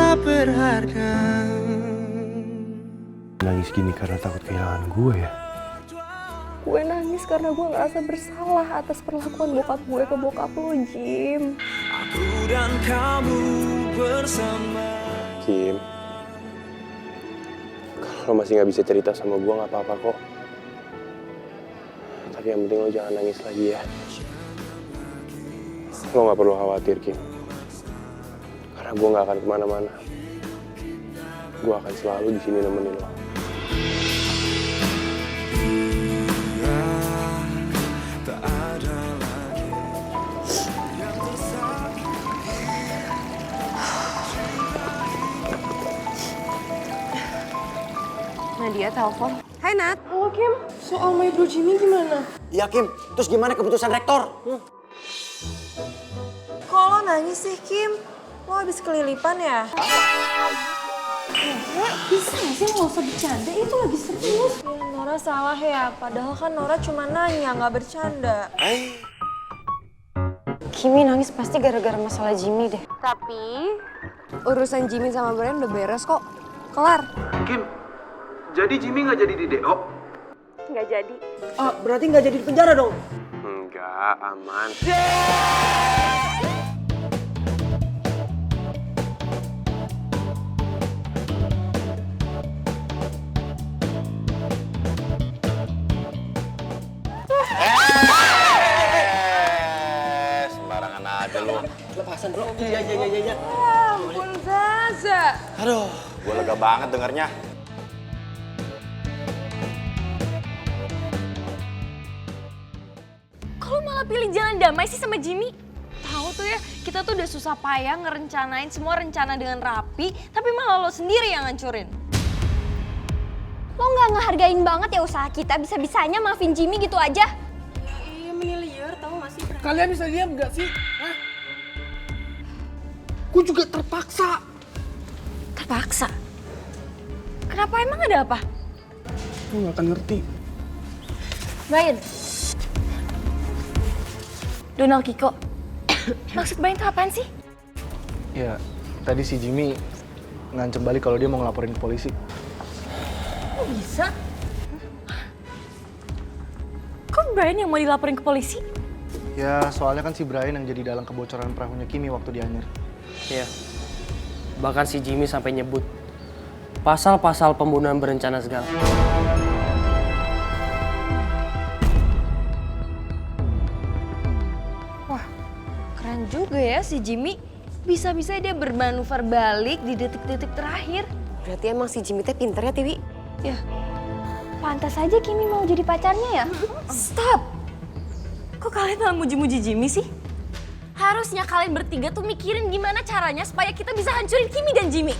tak berharga. Nangis gini karena takut kehilangan gue ya? Gue nangis karena gue ngerasa bersalah atas perlakuan bokap gue ke bokap lo, Jim. Aku dan kamu bersama. Kim, kalau masih nggak bisa cerita sama gue nggak apa-apa kok. Tapi yang penting lo jangan nangis lagi ya. Lo nggak perlu khawatir, Kim. Karena gue nggak akan kemana-mana. Gue akan selalu di sini nemenin lo. Tak ada lagi yang Nadia telepon. Hai Nat. Halo Kim, soal My Bro Jimmy gimana? Iya Kim, terus gimana keputusan rektor? Kok lo nangis sih Kim? Lo habis kelilipan ya? Bisa gak sih nggak usah bercanda, itu lagi serius. Ya, Nora salah ya, padahal kan Nora cuma nanya, nggak bercanda. Kimi nangis pasti gara-gara masalah Jimmy deh. Tapi urusan Jimmy sama Brian udah beres kok. Kelar. Kim, jadi Jimmy nggak jadi di DO? Nggak jadi. Ah, berarti nggak jadi di penjara dong? Enggak, aman. Sembarangan aja lu. Lepasan bro. Iya. Ampun Zaza. Aduh, gue lega banget dengarnya. Kok lu malah pilih jalan damai sih sama Jimmy? Tahu tuh ya, kita tuh udah susah payah ngerencanain semua rencana dengan rapi, tapi malah lo sendiri yang ngancurin. Lo nggak ngehargain banget ya usaha kita, bisa-bisanya maafin Jimmy gitu aja. Iya miliar, tahu gak sih? Kalian bisa diam gak sih? Hah? Gue juga terpaksa. Terpaksa? Kenapa emang ada apa? Gue gak akan ngerti. Brian. Donald Kiko. Maksud Brian itu apaan sih? Ya, tadi si Jimmy ngancem balik kalau dia mau ngelaporin ke polisi. Kok bisa? Kok Brian yang mau dilaporin ke polisi? Ya, soalnya kan si Brian yang jadi dalang kebocoran perahunya Kimi waktu di Anyer. Iya. Bahkan si Jimmy sampai nyebut pasal-pasal pembunuhan berencana segala. Wah, keren juga ya si Jimmy. Bisa-bisa dia bermanuver balik di detik-detik terakhir. Berarti emang si Jimmy teh pinter ya Tiwi? Ya, Pantas aja Kimi mau jadi pacarnya ya. stop! Kok kalian malah muji-muji Jimmy sih? Harusnya kalian bertiga tuh mikirin gimana caranya supaya kita bisa hancurin Kimi dan Jimmy.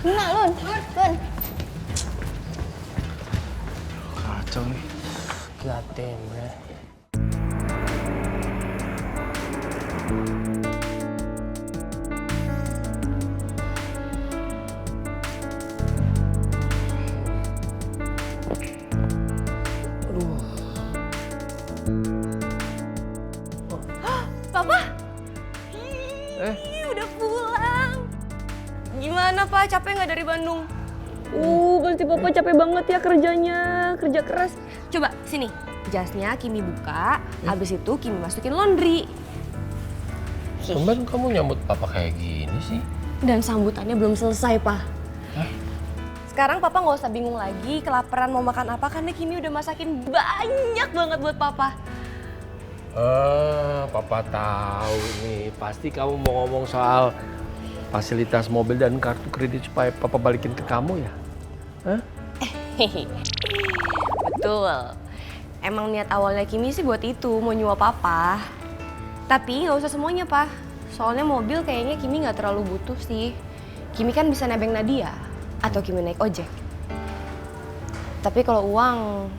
Luna, Lun. Kacau nih. God damn, ya. Papa? Ih, udah pulang. Gimana Pak, capek nggak dari Bandung? Pasti Papa capek banget ya kerjanya, kerja keras. Coba, sini. Jasnya Kimi buka, habis itu Kimi masukin laundry. Tumben kamu nyambut papa kayak gini sih. Dan sambutannya belum selesai, Pak. Sekarang Papa nggak usah bingung lagi kelaparan mau makan apa, karena Kimi udah masakin banyak banget buat Papa. Papa tahu nih. Pasti kamu mau ngomong soal fasilitas mobil dan kartu kredit supaya papa balikin ke kamu ya? Hah? Betul. Emang niat awalnya Kimi sih buat itu, mau nyuap Papa. Tapi nggak usah semuanya, Pak. Soalnya mobil kayaknya Kimi nggak terlalu butuh sih. Kimi kan bisa nebeng Nadia atau Kimi naik ojek. Tapi kalau uang,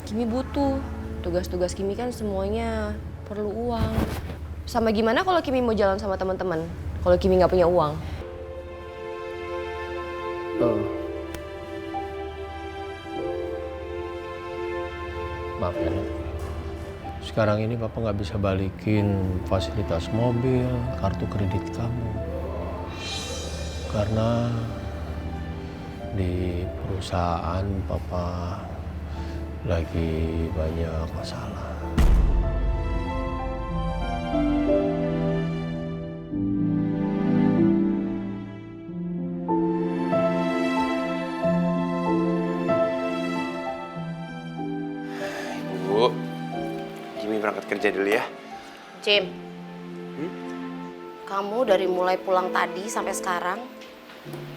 Kimi butuh. Tugas-tugas Kimi kan semuanya perlu uang. Sama gimana kalau Kimi mau jalan sama teman-teman? Kalau Kimi nggak punya uang? Maaf ya, Nak. sekarang ini papa nggak bisa balikin fasilitas mobil, kartu kredit kamu. Karena di perusahaan papa lagi banyak masalah. Bu, Jimmy berangkat kerja dulu ya. Jim, kamu dari mulai pulang tadi sampai sekarang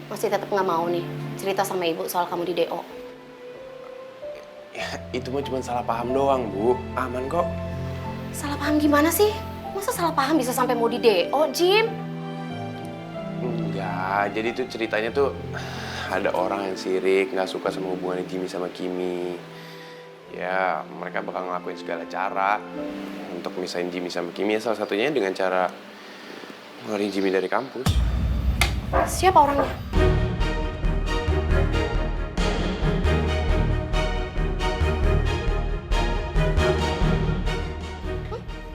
masih tetap nggak mau nih cerita sama ibu soal kamu di DO. Ya, itu mah cuma salah paham doang, Bu. Aman kok. Salah paham gimana sih? Masa salah paham bisa sampai mau di DO, Jim? Enggak, jadi tuh ceritanya tuh ada orang yang sirik, nggak suka sama hubungannya Jimmy sama Kimi. Ya, mereka bakal ngelakuin segala cara untuk misahin Jimmy sama Kimi. Ya, salah satunya dengan cara ngeluarin Jimmy dari kampus. Siapa orangnya?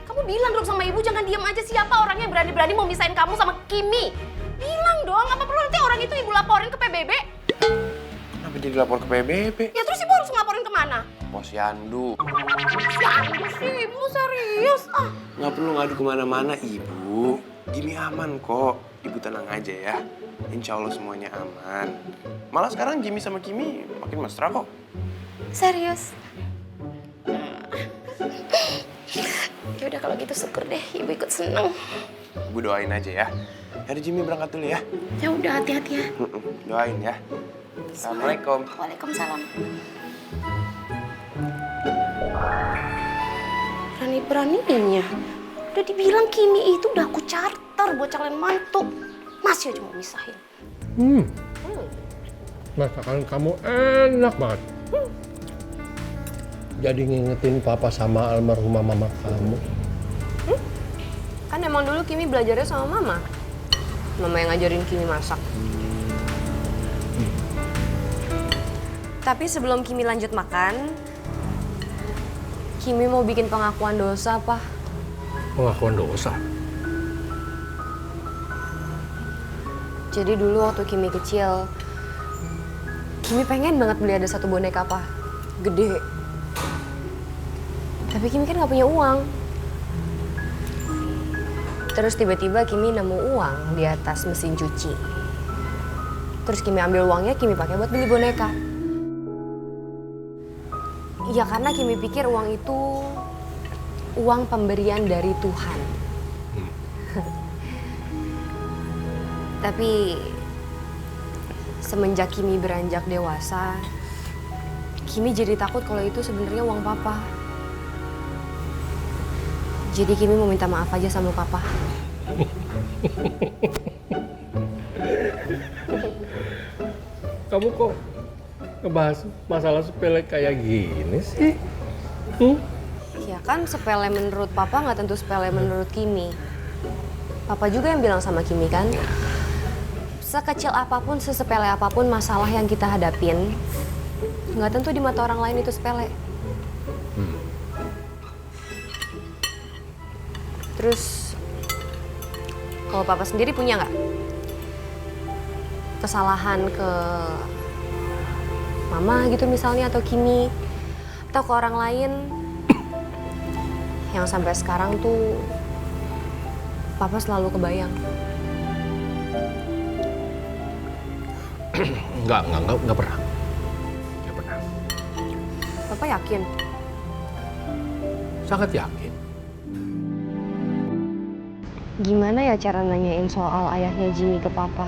Kamu bilang dong sama ibu, jangan diam aja. Siapa orangnya yang berani-berani mau misahin kamu sama Kimi? Bilang dong, apa perlu nanti orang itu ibu laporin ke PBB? Kenapa jadi lapor ke PBB? Ya terus ibu harus ngelaporin kemana? Pos Yandu. Ya sih, ibu serius. Nggak perlu ngadu kemana-mana, Ibu. Jimmy aman kok. Ibu tenang aja ya. Insya Allah semuanya aman. Malah sekarang Jimmy sama Kimi makin mesra kok. Serius? Ya udah kalau gitu syukur deh, ibu ikut seneng. Ibu doain aja ya. Hari Jimmy berangkat dulu ya. Ya udah, hati-hati ya. Doain ya. Assalamualaikum. Waalaikumsalam. Berani-beraninya. Udah dibilang Kimi itu udah aku charter buat calon mantu. Masih aja mau misahin. Masakan kamu enak banget. Jadi ngingetin papa sama almarhumah mama kamu. Kan emang dulu Kimi belajarnya sama mama. Mama yang ngajarin Kimi masak. Tapi sebelum Kimi lanjut makan, Kimi mau bikin pengakuan dosa, Pak. Pengakuan dosa? Jadi dulu waktu Kimi kecil, Kimi pengen banget beli ada satu boneka, Pak. Gede. Tapi Kimi kan nggak punya uang. Terus tiba-tiba Kimi nemu uang di atas mesin cuci. Terus Kimi ambil uangnya, Kimi pakai buat beli boneka. Ya karena Kimi pikir uang itu uang pemberian dari Tuhan. Tapi semenjak Kimi beranjak dewasa, Kimi jadi takut kalau itu sebenarnya uang papa. Jadi Kimi mau minta maaf aja sama papa. Kamu kok ngebahas masalah sepele kayak gini sih? Ya kan sepele menurut papa nggak tentu sepele menurut Kimi. Papa juga yang bilang sama Kimi kan, sekecil apapun, sesepele apapun masalah yang kita hadapin, nggak tentu di mata orang lain itu sepele. Terus, kalau papa sendiri punya nggak kesalahan ke mama gitu misalnya, atau Kimi, atau ke orang lain yang sampai sekarang tuh papa selalu kebayang? Enggak pernah. Enggak pernah. Papa yakin? Sangat yakin. Gimana ya cara nanyain soal ayahnya Jimmy ke papa?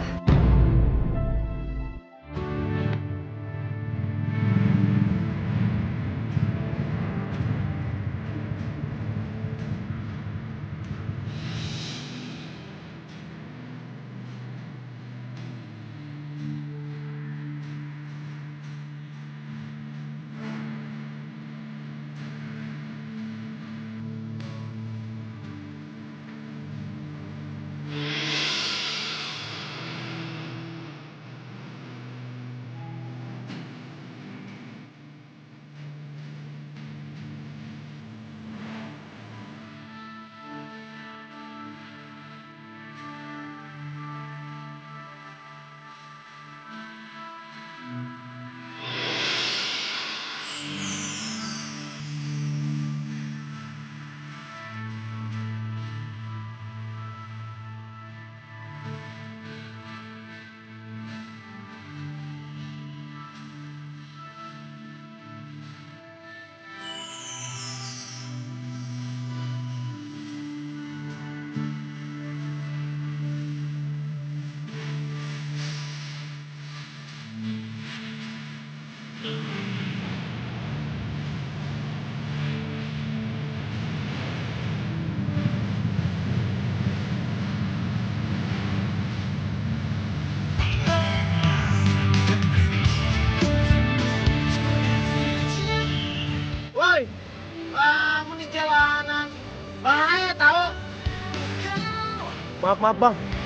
Maaf bang.